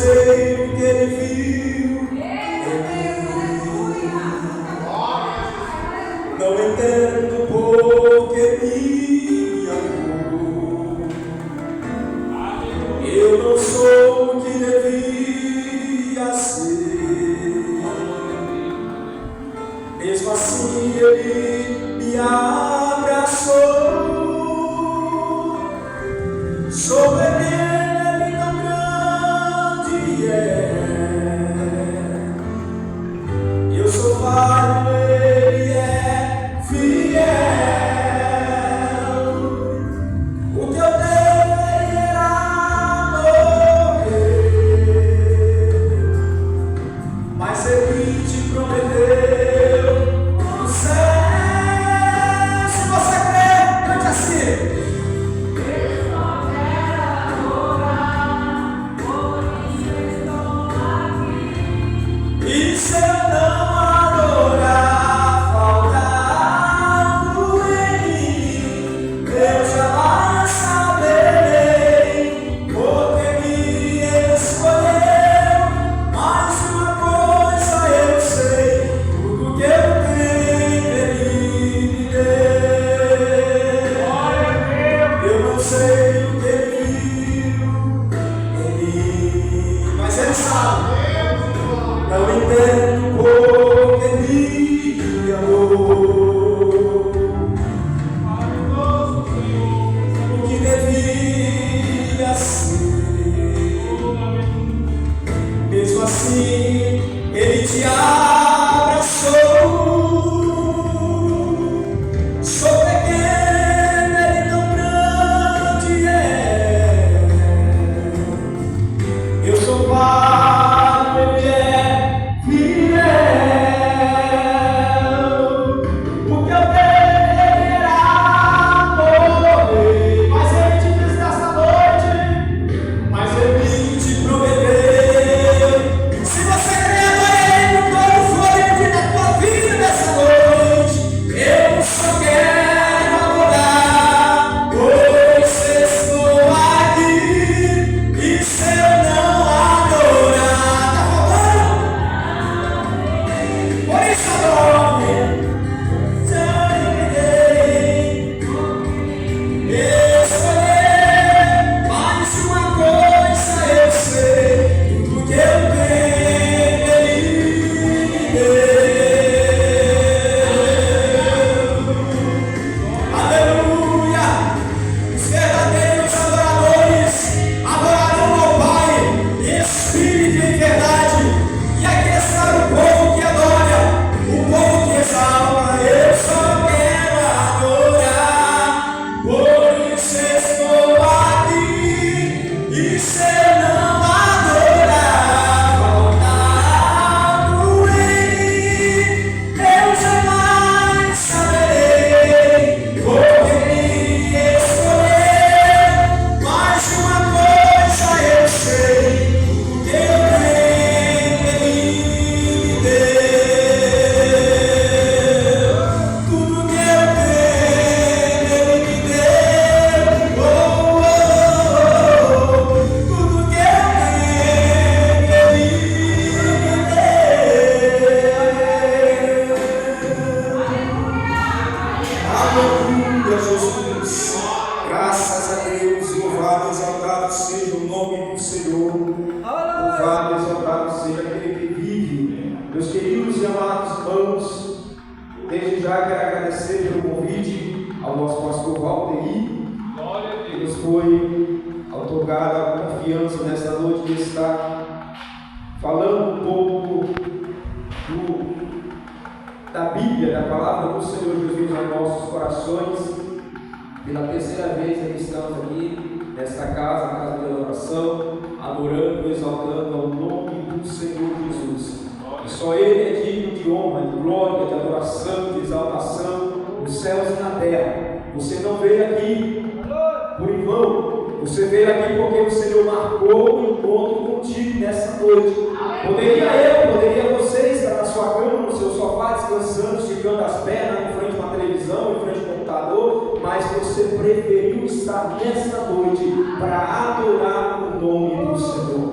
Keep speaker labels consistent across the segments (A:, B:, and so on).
A: sei o que ele viu. Não entendo porque me amou. Eu não sou o que devia ser. Mesmo assim ele me abraçou. Sou pequeno, ele tão grande é. Eu sou falho, ele é fiel. O que eu deveria morrer, mas ele te prometeu o céu. Se você crê, cante assim. E se eu não adorar, faltar algo em mim, eu jamais saberei, porque me escolheu. Mas uma coisa eu sei, tudo que eu tenho ele me deu. Eu não sei o que ele viu, mas ele sabe. Não entendo porque me amou. O que devia ser. Mesmo assim, ele te abraçou. Sou pequeno, ele tão grande é. Eu sou falho, ele é.
B: Pela terceira vez que estamos aqui nesta casa, a casa de adoração, adorando, exaltando ao nome do Senhor Jesus. E só Ele é digno de honra, de glória, de adoração, de exaltação, nos céus e na terra. Você não veio aqui por em vão, você veio aqui porque o Senhor marcou um encontro contigo nessa noite. Poderia você estar na sua cama, no seu sofá, descansando, esticando as pernas, em frente a uma televisão, em frente a um computador, mas você preferiu estar nesta noite para adorar o nome do Senhor.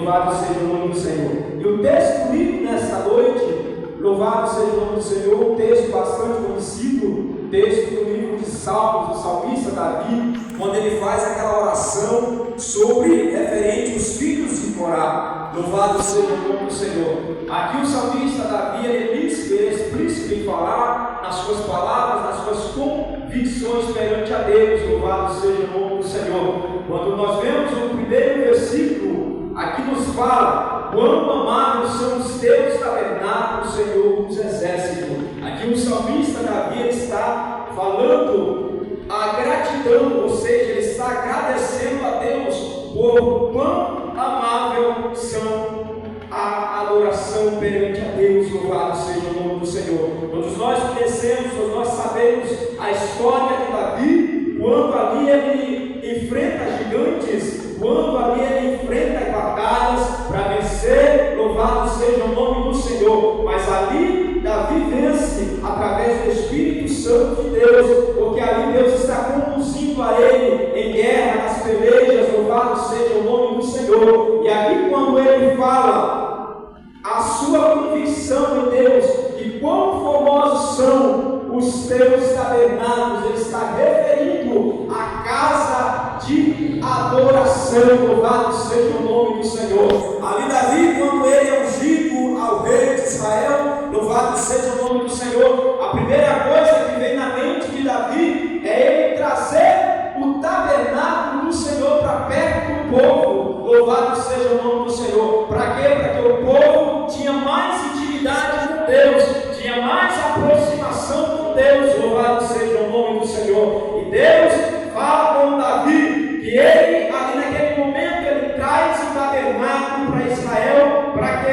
B: Louvado seja o nome do Senhor. E o texto lido nesta noite, louvado seja o nome do Senhor, um texto bastante conhecido, texto do livro de Salmos, do salmista Davi, quando ele faz aquela oração sobre referente aos filhos de Corá. Louvado seja o nome do Senhor. Aqui o salmista Davi, ele é explícito em falar nas suas palavras, nas suas convicções perante a Deus. Louvado seja o nome do Senhor. Quando nós vemos o primeiro versículo, aqui nos fala: quão amados são os teus tabernáculos, Senhor dos exércitos. Aqui o salmista Davi está falando a gratidão, ou seja, ele está agradecendo a Deus por quão amável são a adoração perante a Deus. Louvado seja o nome do Senhor. Todos nós conhecemos, todos nós sabemos a história de Davi, quando ali ele enfrenta gigantes, quando ali ele enfrenta batalhas para vencer. Louvado seja o nome do Senhor. Mas ali Davi vence através do Espírito Santo de Deus, porque ali Deus está conduzindo a ele em guerra, nas pelejas. Louvado seja o nome do Senhor. E aqui, quando ele fala a sua convicção em Deus, e quão formosos são os teus tabernáculos, ele está referindo à casa de adoração. Louvado seja o nome do Senhor. Ali Davi, quando ele é ungido ao rei de Israel, louvado seja o nome do Senhor, a primeira coisa que vem na mente de Davi é ele trazer o tabernáculo do Senhor para perto do povo. Louvado seja o nome do Senhor. Para quê? Para que o povo tinha mais intimidade com Deus, tinha mais aproximação com Deus. Louvado seja o nome do Senhor. E Deus fala com Davi que ele, ali naquele momento, ele traz o tabernáculo para Israel, para que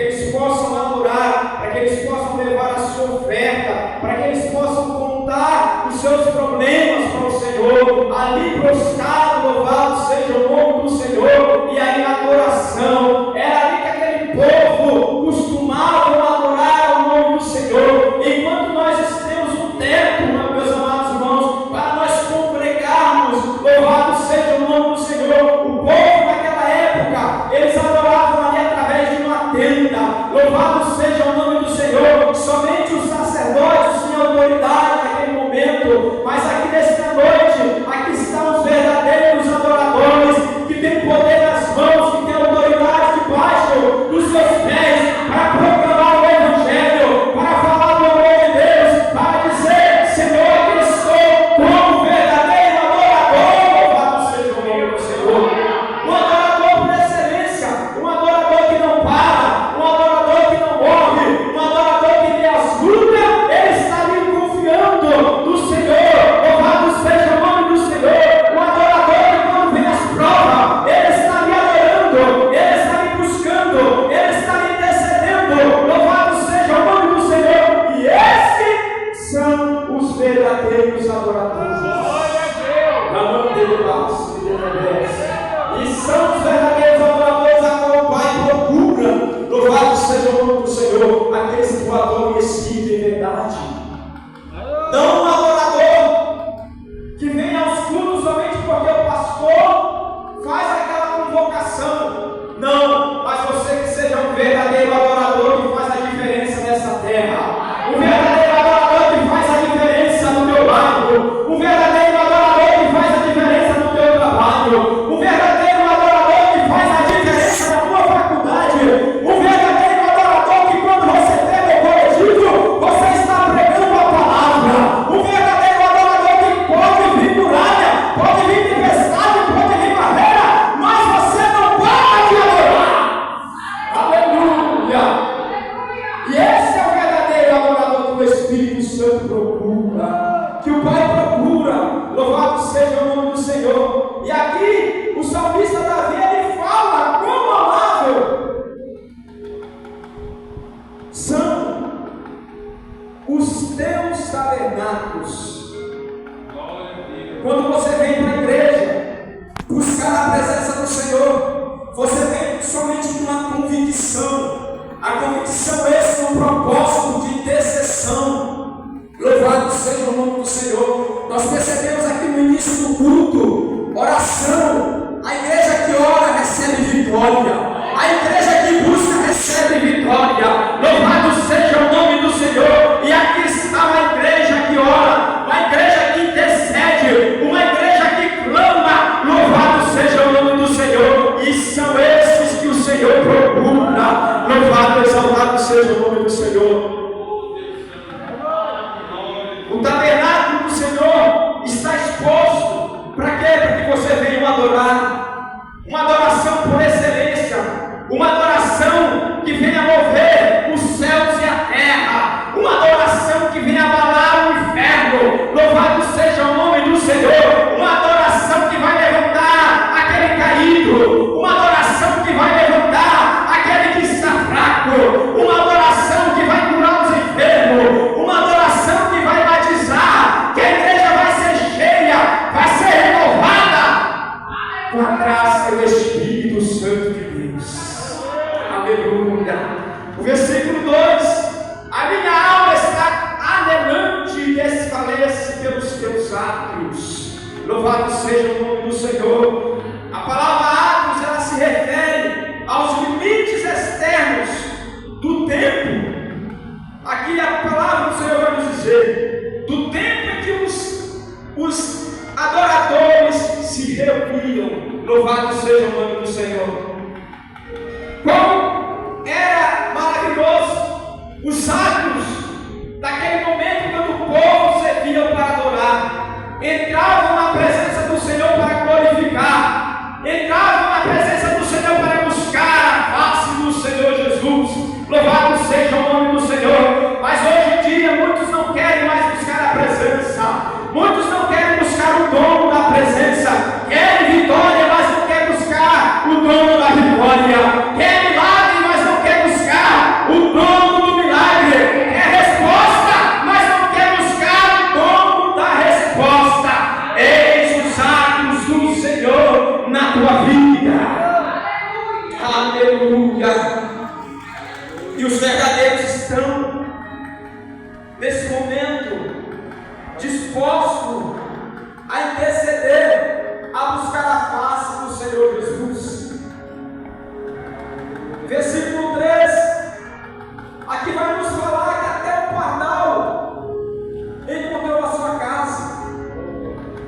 B: eles possam adorar, para que eles possam levar a sua oferta, para que eles possam contar os seus problemas para o Senhor, ali prostrado. Louvado seja o nome do Senhor. E aí a adoração era ali que aquele povo costumava adorar ao nome do Senhor. Enquanto nós temos um templo, meus amados irmãos, para nós congregarmos, louvado seja o nome do Senhor. O povo naquela época, eles adoravam ali através de uma tenda. Louvado seja o nome do Senhor. Somente os sacerdotes tinham autoridade naquele momento, mas aqui nesta noite, aqui estão os verdadeiros adoradores, que têm poder nas mãos, que têm autoridade debaixo dos seus pés, para proclamar o Evangelho, para falar do amor de Deus, para dizer: Senhor, aqui estou como verdadeiro adorador. Louvado seja o nome do Senhor. Um adorador por excelência, um adorador que não para, um adorador que não morre, um adorador que vê as lutas, ele está ali confiando no Senhor. Louvado seja o nome do Senhor. Um adorador que, quando vem as provas, ele está ali adorando, ele está ali buscando, ele está ali intercedendo. Louvado seja o nome do Senhor. E esses são os verdadeiros adoradores. E são os verdadeiros adoradores a qual o Pai procura. Louvado seja o nome do Senhor. Aqueles que o adoram em espírito e em verdade. Não um adorador que vem aos cultos somente porque o pastor faz aquela convocação. Não, mas você que seja um verdadeiro adorador que faz a diferença nessa terra. Um verdadeiro adorador que faz a diferença no teu bairro. Um verdadeiro adorador que faz a diferença no teu trabalho. Um verdadeiro adorador que faz a diferença na tua faculdade. Um verdadeiro adorador que, quando você pega o coletivo, você está pregando a palavra. Um verdadeiro adorador que pode vir muralha, pode vir tempestade, pode vir barreira, mas você não para de adorar. Aleluia! E esse é o verdadeiro adorador que o Espírito Santo procura, que o Pai procura. Louvado seja o nome do Senhor. E aqui o salmista Davi, ele fala como amável são os teus tabernáculos. Quando você vem para a igreja buscar a presença do Senhor, você vem somente com uma convicção. A convicção é esse, um propósito de intercessão. Louvado seja o nome do Senhor. Nós percebemos aqui no início do culto, oração. A igreja que ora recebe vitória. A
C: adorar, uma adoração por excelência, uma adoração que venha mover os céus e a terra, uma adoração que venha abalar o inferno. Louvado seja o nome do Senhor. Uma adoração que vai levantar aquele caído, uma adoração que vai levantar aquele que está fraco, uma adoração que vai curar os enfermos, uma adoração que vai batizar, que a igreja vai ser cheia, vai ser renovada com a graça e o Espírito Santo de Deus. Aleluia. O versículo 2: a minha alma está anelante e desfalece pelos teus átrios. Louvado seja o nome do Senhor. A palavra átrios, ela se refere aos limites externos do tempo. Aqui a palavra do Senhor vai nos dizer do tempo em que os adoradores se reuniam. Louvado seja o nome do Senhor. Como era maravilhoso os átrios daquele momento quando o povo servia para adorar, entravam na presença do Senhor para glorificar, entravam na presença do Senhor para buscar a face do Senhor Jesus. Louvado seja o nome do Senhor. Mas hoje em dia muitos não querem mais buscar a presença, muitos não querem buscar o dono da presença, querem vitória, mas não querem buscar o dono da vitória, quer milagre, mas não quer buscar o dono do milagre, quer resposta, mas não quer buscar o dono da resposta. Eis os atos do Senhor na tua vida. Aleluia. E os verdadeiros estão nesse momento dispostos a interceder, a buscar a face do Senhor Jesus. Versículo 3, aqui vai nos falar que até o pardal encontrou a sua casa.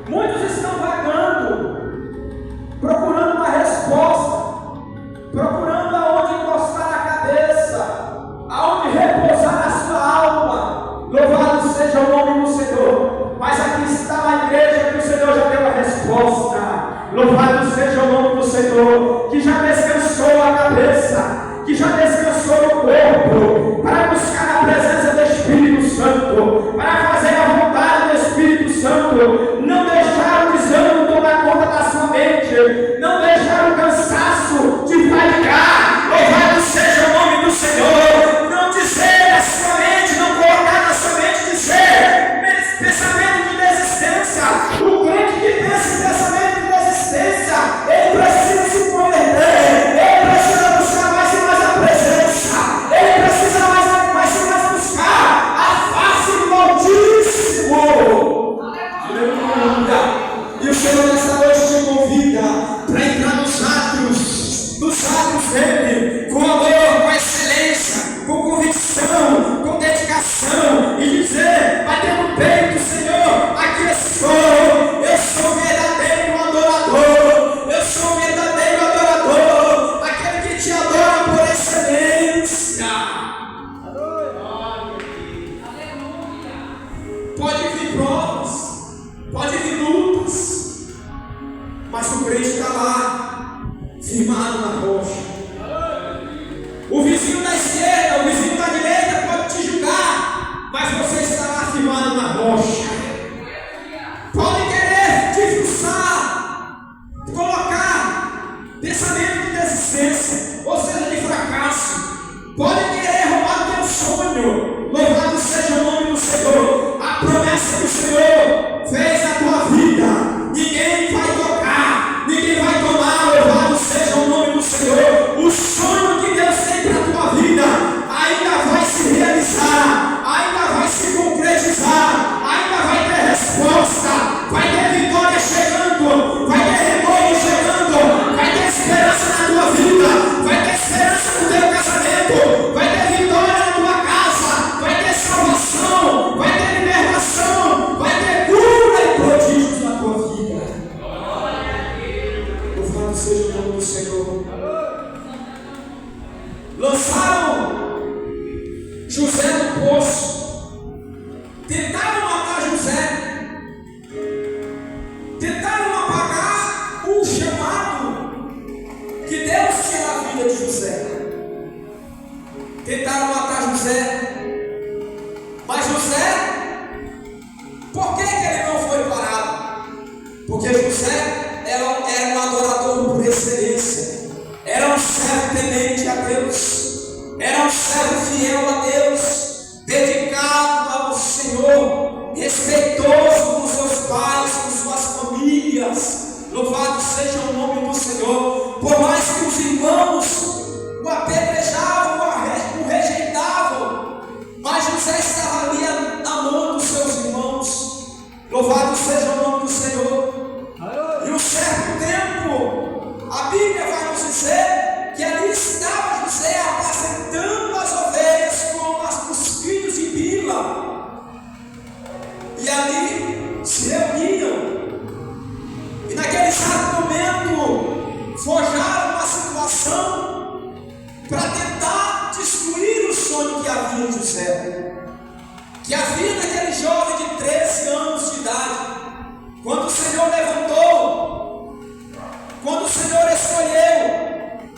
C: Muitos estão vagando, procurando uma resposta, procurando aonde encostar a cabeça, aonde repousar a sua alma. Louvado seja o nome do Senhor. Mas aqui está a igreja que o Senhor já deu a resposta. Louvado seja o nome do Senhor, que já descansou a cabeça, que já descansou o corpo, para buscar a presença do Espírito Santo, para fazer a vontade do Espírito Santo. Não deixar o desânimo tomar conta da sua mente, não deixar o cansaço te fadigar. Louvado seja o nome do Senhor. Não dizer a sua mente, não colocar na sua mente dizer pensamento de desistência. O crente que tem esse pensamento de desistência, ele precisa se converter, ele precisa buscar mais e mais a presença, ele precisa mais e mais buscar a face do Altíssimo. Aleluia. E o Senhor nessa noite te convida para entrar nos átrios dele, com amor, com excelência, com convicção, com dedicação, e dizer, bater no peito: Senhor, aqui estou, eu sou verdadeiro adorador, eu sou verdadeiro adorador, aquele que te adora por excelência. Pode vir provas, pode vir lutas, mas o crente está lá, firmado na rocha. O vizinho da esquerda, o vizinho da direita pode te julgar, mas você está lá firmado na rocha. Podem querer te expulsar, colocar pensamento de desistência, ou seja, de fracasso. Podem querer roubar o teu sonho. Louvado seja o nome do Senhor. A promessa do Senhor fez na tua vida. Ninguém vai tocar, ninguém vai tomar. Louvado seja o nome do Senhor. O sonho que Deus tem para a tua vida ainda vai se realizar, ainda vai se concretizar, ainda vai ter resposta, vai ter vitória chegando, vai ter renovo chegando, vai ter esperança na tua vida, vai ter esperança no teu casamento, vai ter vitória na tua casa, vai ter salvação, vai ter libertação, vai ter cura e prodígios na tua vida. Louvado seja o nome do Senhor. Lançaram José no poço, tentaram matar José, tentaram apagar o chamado vida de José. Tentaram matar José, mas José, por que ele não foi parado? Porque José era um adorador por excelência, era um servo temente a Deus, era um servo fiel a Deus, dedicado ao Senhor, respeitoso com seus pais, com suas famílias. Louvado seja o nome do Senhor. Por mais que os irmãos o apedrejavam, o rejeitavam, mas José estava ali amando os seus irmãos. Louvado seja o nome do Senhor. E um certo tempo, a Bíblia vai nos dizer que ali estava José apacentando as ovelhas com os filhos de Bila. E ali se reuniam. E naquele exato momento, forjaram uma situação para tentar destruir o sonho que havia em José, que havia naquele jovem de 13 anos de idade. Quando o Senhor levantou, quando o Senhor escolheu,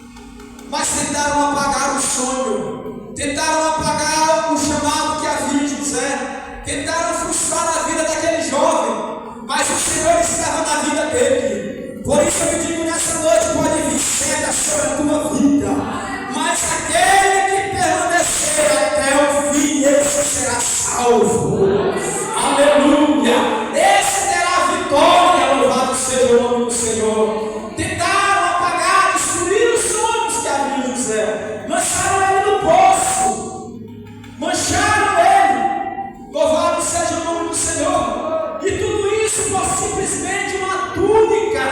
C: mas tentaram apagar o sonho, tentaram apagar o chamado que havia em José, tentaram frustrar a vida daquele jovem. Mas o Senhor estava na vida dele. Por isso eu digo, nessa noite pode vir seta sobre a tua vida, mas aquele que permanecer até o fim, esse será salvo. Aleluia! Esse terá vitória. Louvado seja o nome do Senhor. Tentaram apagar, destruir os sonhos que havia em José, lançaram ele no poço, mancharam ele. Louvado seja o nome do Senhor. E tudo isso por simplesmente uma túnica.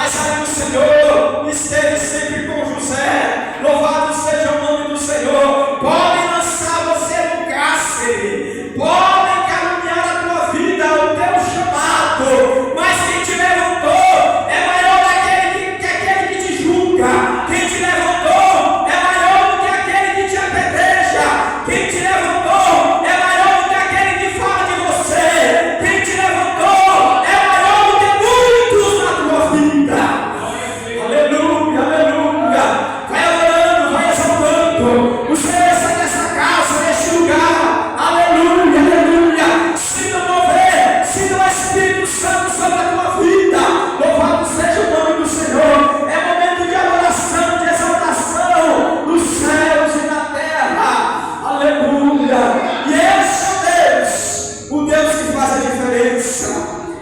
C: mas aí o Senhor esteve sempre com José. Louvado seja o nome do Senhor. Podem lançar você no cárcere, podem caluniar a tua vida, o teu chamado, mas quem te levantou é maior que aquele que te julga. Quem te levantou é maior do que aquele que te apedreja. Quem te levantou é maior do que aquele que fala de você. Quem te levantou é maior do que muitos na tua vida. Aleluia, aleluia. Vai adorando, vai exaltando. O Senhor está nessa casa, neste lugar. Aleluia, aleluia. Se não mover, se não é Espírito Santo sobre a tua vida, louvado seja o nome do Senhor. É momento de adoração, de exaltação nos céus e na terra. Aleluia. E esse é Deus, o Deus que faz a diferença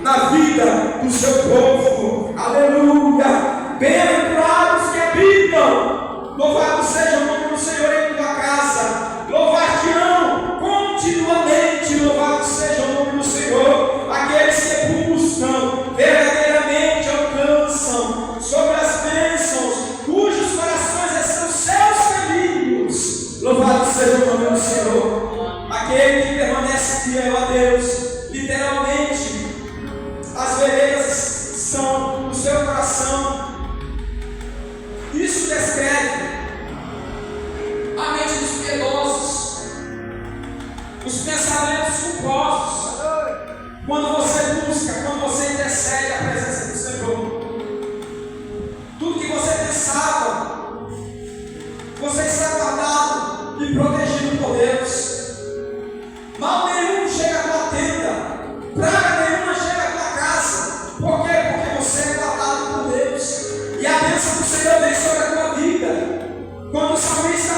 C: na vida do seu povo. Aleluia. Bem-aventurados que habitam, louvado seja o nome do Senhor em tua casa. Louvar-te-ão continuamente, louvado seja o nome do Senhor. Aqueles que buscam, verdadeiramente alcançam sobre as bênçãos, cujos corações estão seus caminhos. Louvado seja o nome do Senhor. Aquele que permanece fiel a Deus, literalmente, as veredas são do seu coração. Isso descreve a mente dos piedosos, os pensamentos culposos. Quando você busca, quando você intercede a presença do Senhor, tudo que você pensava, você está guardado e protegido por Deus. Mal nenhum chega à tua tenda, praga nenhuma chega à tua casa. Por quê? Porque você é guardado por Deus. E a bênção do Senhor vem sobre a tua vida. Quando o salmista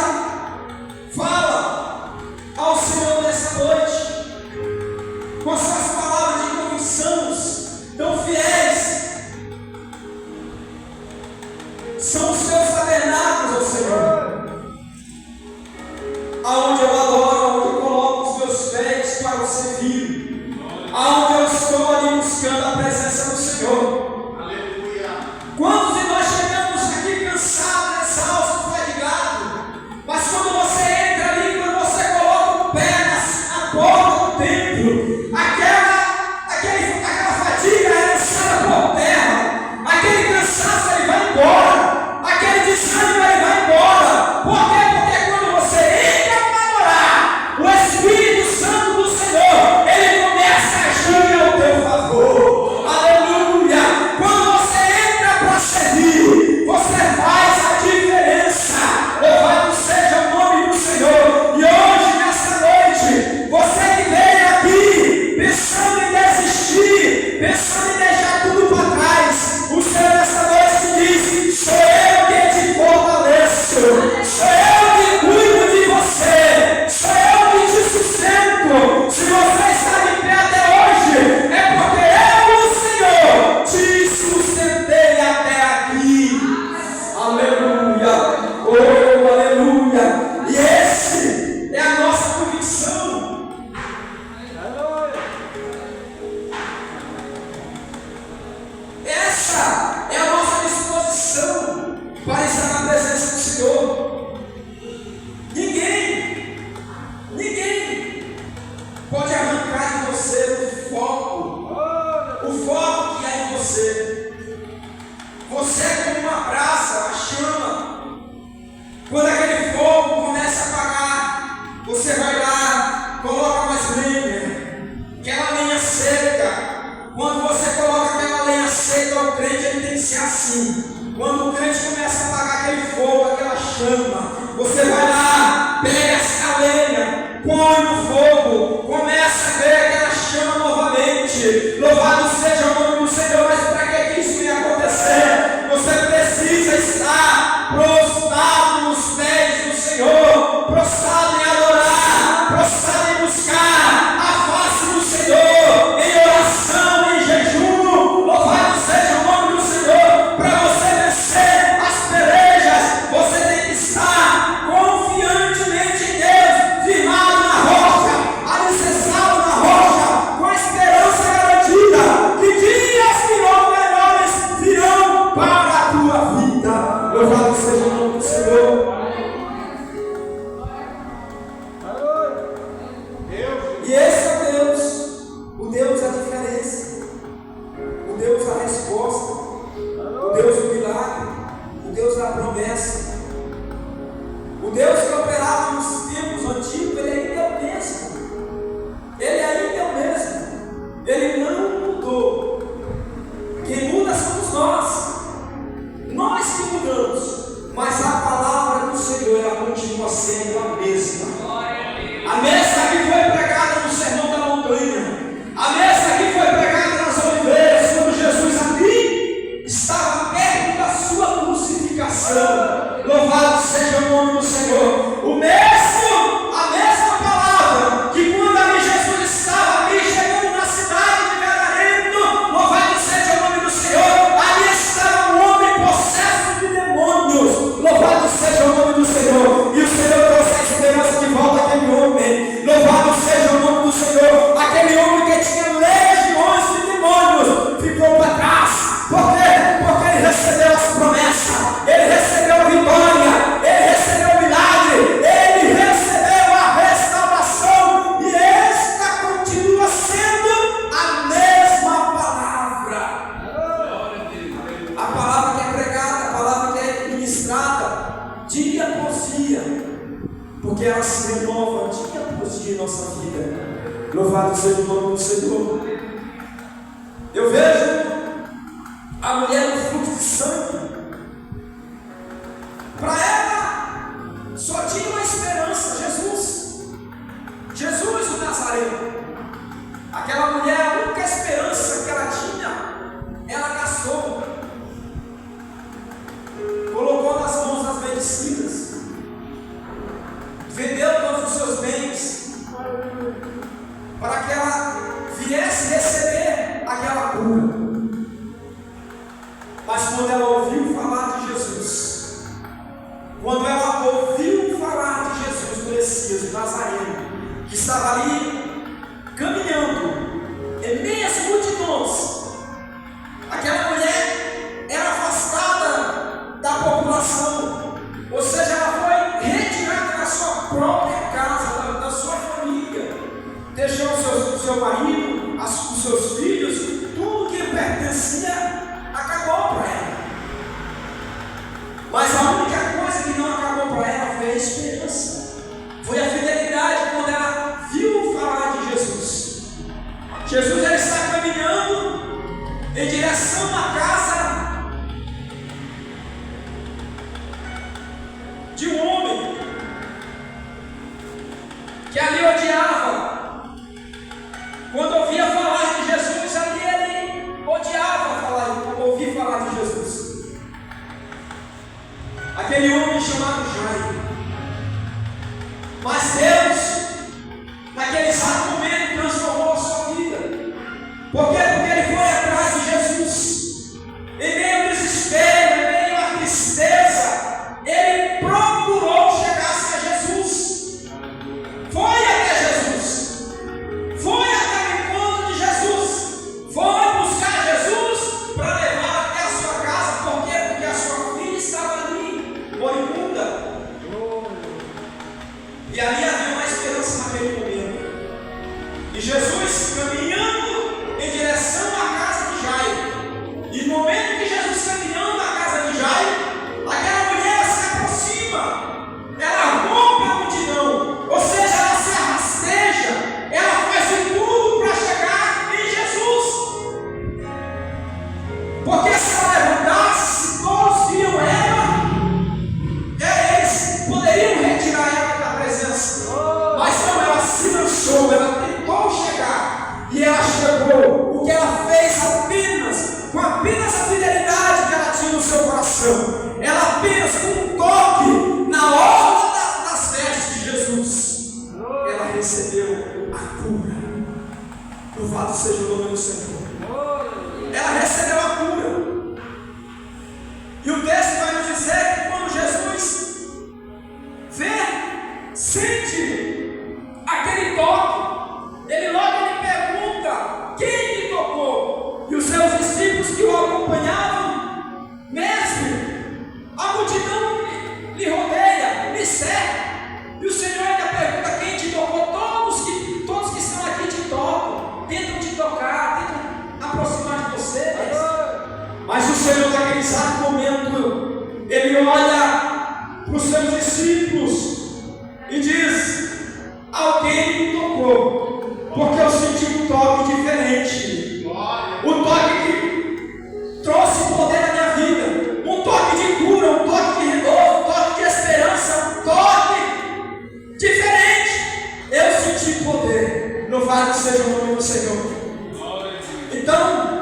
C: fala ao Senhor nessa noite, com as suas palavras de convicção tão fiéis, são os seus tabernáculos, ó Senhor, aonde eu adoro, aonde eu coloco os meus pés para o servir, aonde eu estou ali buscando a presença do Senhor.
D: Aleluia.
C: Quantos de nós chegamos aqui cansados, exaustos, fadigados, mas quando você entra ali, quando você coloca o pé na porta do templo, aquela fadiga é lançada por terra, aquele cansaço ele vai embora, aquele desânimo ele vai embora. Por quê? Porque quando você entra para adorar, o Espírito Santo do Senhor, ele começa a agir ao teu favor. Aleluia. Quando você entra para servir, você faz a diferença. Louvado seja o nome do Senhor. E hoje, nessa noite, você que veio aqui pensando em desistir, pensando em deixar tudo para trás, o Senhor nessa noite diz: sou eu que te fortaleço, sou eu que cuido de você, sou eu que te sustento. Se você está de pé até hoje, é porque eu, o Senhor, te sustentei até aqui. Aleluia, oh aleluia. E esse é a nossa convicção. Essa é a nossa disposição para estar na presença do Senhor. Ninguém pode arrancar de você o foco que há em você. Você é como uma brasa, a chama. Quando aquele fogo começa a apagar, você vai lá, coloca mais lenha, aquela lenha seca. Quando você coloca aquela lenha seca, o crente ele tem que ser assim. Quando o crente começa a apagar aquele fogo, aquela chama, você vai lá, pega essa lenha, põe no fogo, começa a ver aquela chama novamente. Louvado seja o nome do Senhor. Mas para que isso venha acontecer, você precisa estar prostrado nos pés do Senhor, prostrado em adorar, prostrado em buscar a face do Senhor, em oração, em jejum. Louvado seja o nome do Senhor. Para você vencer as pelejas, você tem que estar confiante
A: Louvado seja o nome do Senhor. Eu vejo a mulher no fluxo de sangue. Para ela só tinha uma esperança: Jesus. Jesus o Nazareno. Aquela mulher, a única esperança que ela tinha, ela gastou. Colocou nas mãos das medicinas. Vendeu todos os seus bens para que ela viesse receber aquela cura. Mas quando ela ouviu falar de Jesus, quando ela ouviu falar de Jesus, o Messias, o Nazareno, que estava ali caminhando em meio às multidões, aquela mulher era afastada da população, ou seja, ela foi retirada da sua própria casa, da sua família, deixou o seu marido, os seus filhos, tudo que pertencia acabou para ela. Mas a única coisa que não acabou para ela foi a esperança, foi a fidelidade. Quando ela viu falar de Jesus, Jesus já está caminhando em direção à casa de um homem que ali odiava. Quando ouvia falar de Jesus, ali ele odiava ouvir falar de Jesus. Aquele homem chamado Jairo. Mas Deus, naquele exato momento, transformou a sua vida. Por quê? Porque ele foi atrás de Jesus. Em meio ao desespero, em meio à tristeza, ele procurou chegar a Jesus. Foi até Jesus. Foi até o encontro de Jesus. Foi buscar Jesus para levar até a sua casa. Por quê? Porque a sua filha estava ali, moribunda. E ali havia uma esperança naquele momento. E Jesus caminhando em direção à casa de Jairo. E no momento que Jesus caminhando à casa de Jairo, aquela mulher se aproxima. Ela rompe a multidão. Ou seja, ela se rasteja. Ela faz de tudo para chegar em Jesus. Porque se ela levantasse, se todos viam ela, eles poderiam retirar ela da presença. Mas não, ela se lançou, ela tentou chegar. E ela chegou. O que ela fez com apenas a fidelidade que ela tinha no seu coração. Ela apenas com um toque na orla das vestes de Jesus, ela recebeu a cura. Louvado seja o nome do Senhor. Ela recebeu a cura. E o texto vai nos dizer que quando Jesus sente aquele toque, ele pergunta: quem me tocou? E os seus discípulos que o acompanhavam: mestre, a multidão lhe rodeia, lhe cerca. E o Senhor ainda pergunta: quem te tocou? Todos que estão aqui te tocam, tentam te tocar, tentam aproximar de você. Mas o Senhor, naquele exato momento, ele olha para os seus discípulos e diz: alguém me tocou, porque eu senti um toque diferente. O toque que trouxe poder na minha vida, um toque de cura, um toque de renovo, um toque de esperança, um toque diferente. Eu senti poder. Louvado seja o nome do Senhor. Então,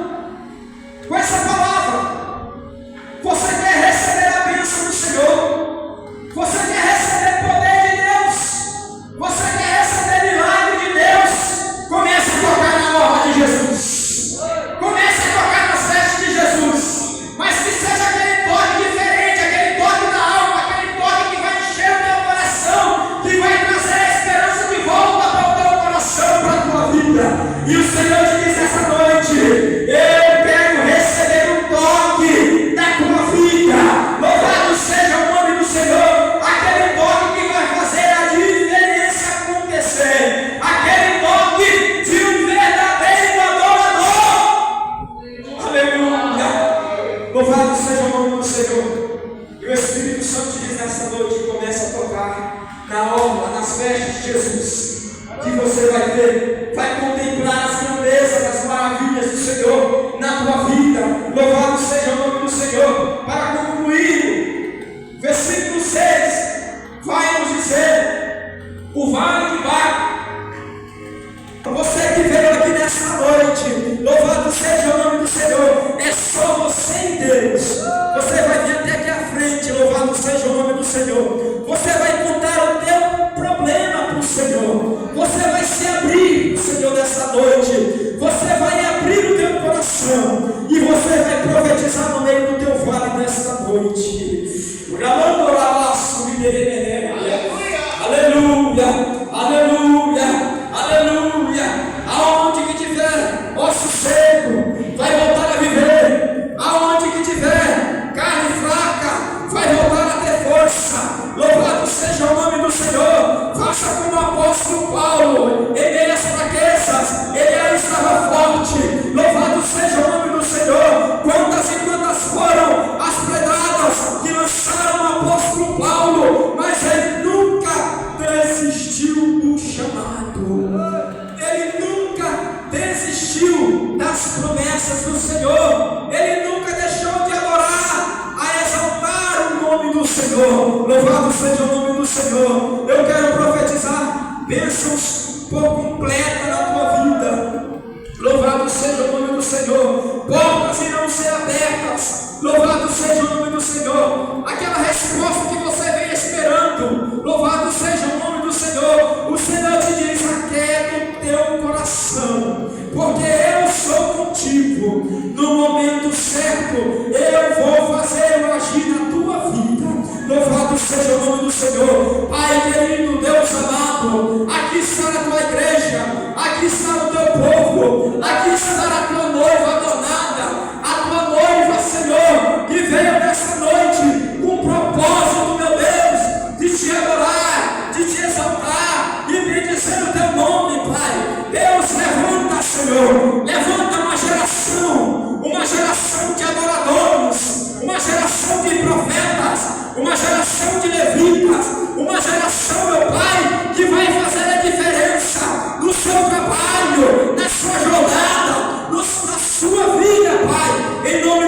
A: com essa palavra, você quer receber a bênção do Senhor? Você quer receber poder de Deus? Você quer receber milagre de Deus? Comece a tocar na orla de Jesus. Comece a tocar nas vestes de Jesus. Mas que seja aquele toque diferente, aquele toque da alma, aquele toque que vai encher o teu coração, que vai trazer a esperança de volta para o teu coração, para a tua vida. E o Senhor te diz essa noite: eu quero receber o toque da tua vida. Louvado seja o nome do Senhor. Aquele toque que vai fazer a diferença acontecer. Aquele toque de um verdadeiro adorador. Aleluia. Louvado seja o nome do Senhor. E o Espírito Santo te diz nessa noite que comece a tocar na orla, nas vestes de Jesus, que você vai ver, vai
C: profetizar no meio do teu vale nesta noite. Aleluia, aleluia, aleluia. Aonde que tiver osso seco, vai voltar a viver. Aonde que tiver carne fraca, vai voltar a ter força. Louvado seja o nome do Senhor. Faça como o apóstolo Paulo, em meio às fraquezas, ele aí estava forte. Louvado seja o nome do Senhor. Quantas e quantas foram as pedradas que lançaram o apóstolo Paulo, mas ele nunca desistiu do chamado. Ele nunca desistiu das promessas do Senhor. Ele nunca deixou de adorar, a exaltar o nome do Senhor. Louvado seja o nome do Senhor. Eu quero profetizar bênçãos por completa na tua vida. Louvado seja o nome do Senhor. Portas irão ser abertas. Louvado seja o nome do Senhor. Aquela resposta que você vem esperando. Louvado seja o nome do Senhor. O Senhor te diz: aquieta o teu coração, porque eu sou contigo. No momento certo, eu vou fazer eu agir na tua vida. Louvado seja o nome do Senhor. Pai querido, Deus amado, aqui está a tua igreja, aqui está o teu povo, aqui está a tua noiva adornada, a tua noiva, Senhor, que veio nesta noite com um propósito, meu Deus, de te adorar, de te exaltar e bendizer o teu nome, Pai. Deus, levanta, Senhor, levanta uma geração de adoradores, uma geração de profetas, uma geração de levitas, uma geração, meu Pai, que vai fazer a diferença no seu trabalho, na sua jornada, na sua vida, Pai, em nome